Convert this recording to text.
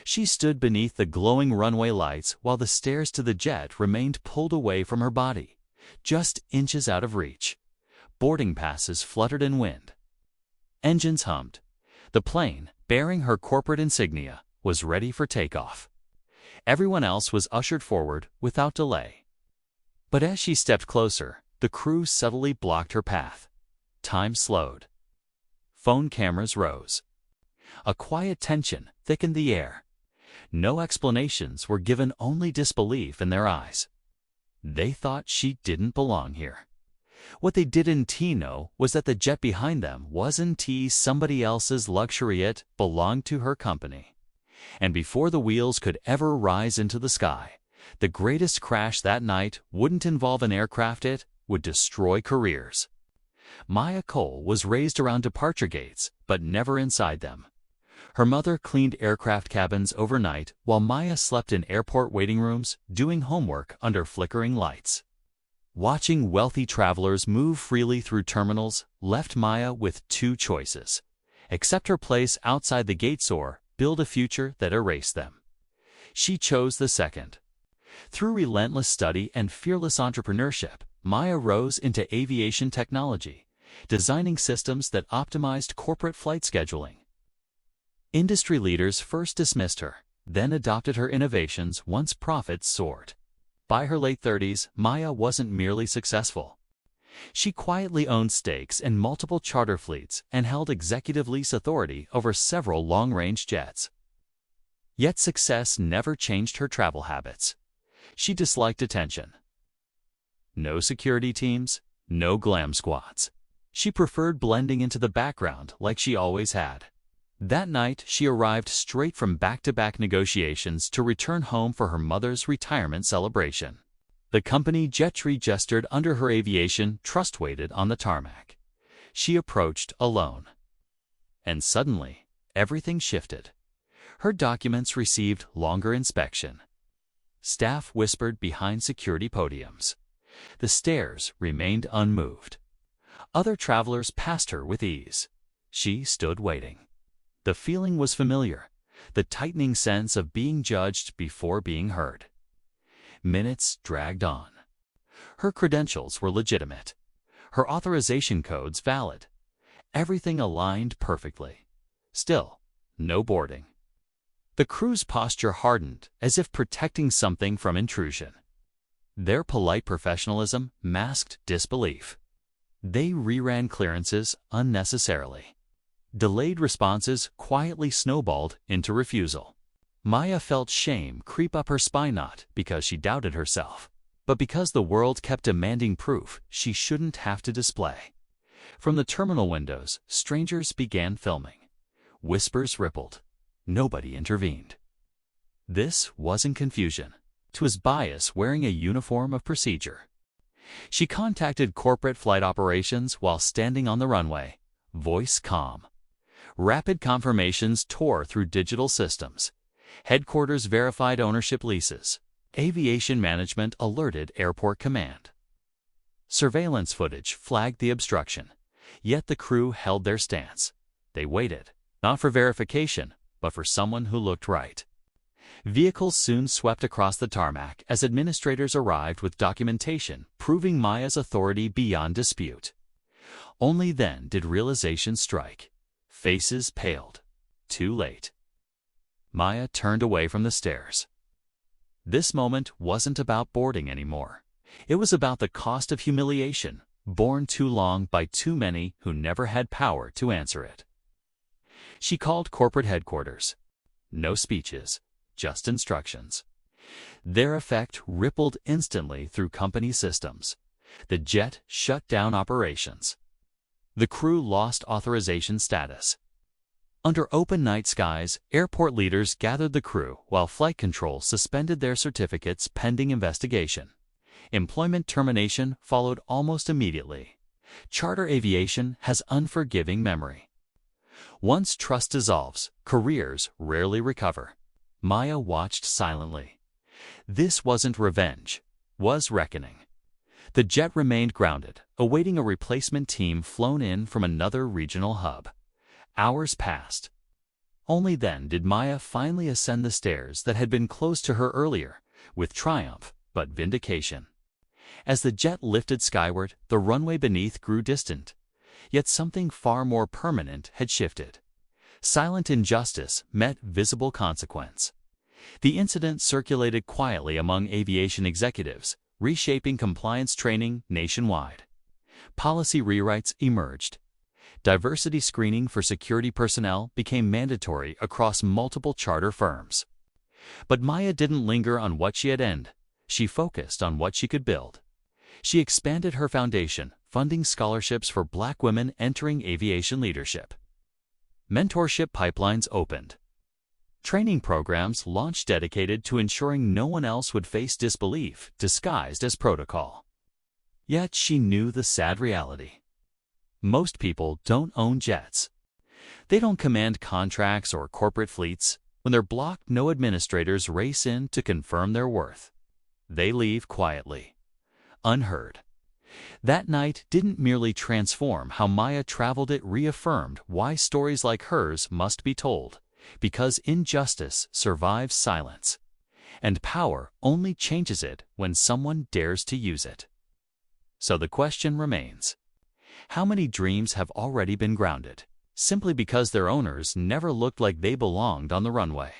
She stood beneath the glowing runway lights while the stairs to the jet remained pulled away from her body, just inches out of reach. Boarding passes fluttered in wind. Engines hummed. The plane, bearing her corporate insignia, was ready for takeoff. Everyone else was ushered forward without delay. But as she stepped closer, the crew subtly blocked her path. Time slowed. Phone cameras rose. A quiet tension thickened the air. No explanations were given, only disbelief in their eyes. They thought she didn't belong here. What they didn't know was that the jet behind them wasn't somebody else's luxury, it belonged to her company. And before the wheels could ever rise into the sky, the greatest crash that night wouldn't involve an aircraft, it would destroy careers. Maya Cole was raised around departure gates, but never inside them. Her mother cleaned aircraft cabins overnight while Maya slept in airport waiting rooms, doing homework under flickering lights. Watching wealthy travelers move freely through terminals left Maya with two choices: accept her place outside the gates or build a future that erased them. She chose the second. Through relentless study and fearless entrepreneurship, Maya rose into aviation technology, designing systems that optimized corporate flight scheduling. Industry leaders first dismissed her, then adopted her innovations once profits soared. By her late 30s, Maya wasn't merely successful. She quietly owned stakes in multiple charter fleets and held executive lease authority over several long-range jets. Yet success never changed her travel habits. She disliked attention. No security teams, no glam squads. She preferred blending into the background like she always had. That night, she arrived straight from back-to-back negotiations to return home for her mother's retirement celebration. The company Jettree gestured under her aviation trust waited on the tarmac. She approached alone. And suddenly, everything shifted. Her documents received longer inspection. Staff whispered behind security podiums. The stairs remained unmoved. Other travelers passed her with ease. She stood waiting. The feeling was familiar, the tightening sense of being judged before being heard. Minutes dragged on. Her credentials were legitimate. Her authorization codes valid. Everything aligned perfectly. Still, no boarding. The crew's posture hardened, as if protecting something from intrusion. Their polite professionalism masked disbelief. They reran clearances unnecessarily. Delayed responses quietly snowballed into refusal. Maya felt shame creep up her spine, not because she doubted herself, but because the world kept demanding proof she shouldn't have to display. From the terminal windows, strangers began filming. Whispers rippled. Nobody intervened. This wasn't confusion. It was bias wearing a uniform of procedure. She contacted corporate flight operations while standing on the runway, voice calm. Rapid confirmations tore through digital systems. Headquarters verified ownership leases. Aviation management alerted airport command. Surveillance footage flagged the obstruction, yet the crew held their stance. They waited, not for verification, but for someone who looked right. Vehicles soon swept across the tarmac as administrators arrived with documentation proving Maya's authority beyond dispute. Only then did realization strike. Faces paled. Too late. Maya turned away from the stairs. This moment wasn't about boarding anymore. It was about the cost of humiliation, borne too long by too many who never had power to answer it. She called corporate headquarters. No speeches, just instructions. Their effect rippled instantly through company systems. The jet shut down operations. The crew lost authorization status. Under open night skies, airport leaders gathered the crew while flight control suspended their certificates pending investigation. Employment termination followed almost immediately. Charter aviation has unforgiving memory. Once trust dissolves, careers rarely recover. Maya watched silently. This wasn't revenge, was reckoning. The jet remained grounded, awaiting a replacement team flown in from another regional hub. Hours passed. Only then did Maya finally ascend the stairs that had been closed to her earlier, with triumph but vindication. As the jet lifted skyward, the runway beneath grew distant. Yet something far more permanent had shifted. Silent injustice met visible consequence. The incident circulated quietly among aviation executives, reshaping compliance training nationwide. Policy rewrites emerged. Diversity screening for security personnel became mandatory across multiple charter firms. But Maya didn't linger on what she had ended. She focused on what she could build. She expanded her foundation, funding scholarships for Black women entering aviation leadership. Mentorship pipelines opened. Training programs launched dedicated to ensuring no one else would face disbelief disguised as protocol. Yet she knew the sad reality. Most people don't own jets. They don't command contracts or corporate fleets. When they're blocked, no administrators race in to confirm their worth. They leave quietly, unheard. That night didn't merely transform how Maya traveled, it reaffirmed why stories like hers must be told, because injustice survives silence, and power only changes it when someone dares to use it. So the question remains, how many dreams have already been grounded, simply because their owners never looked like they belonged on the runway?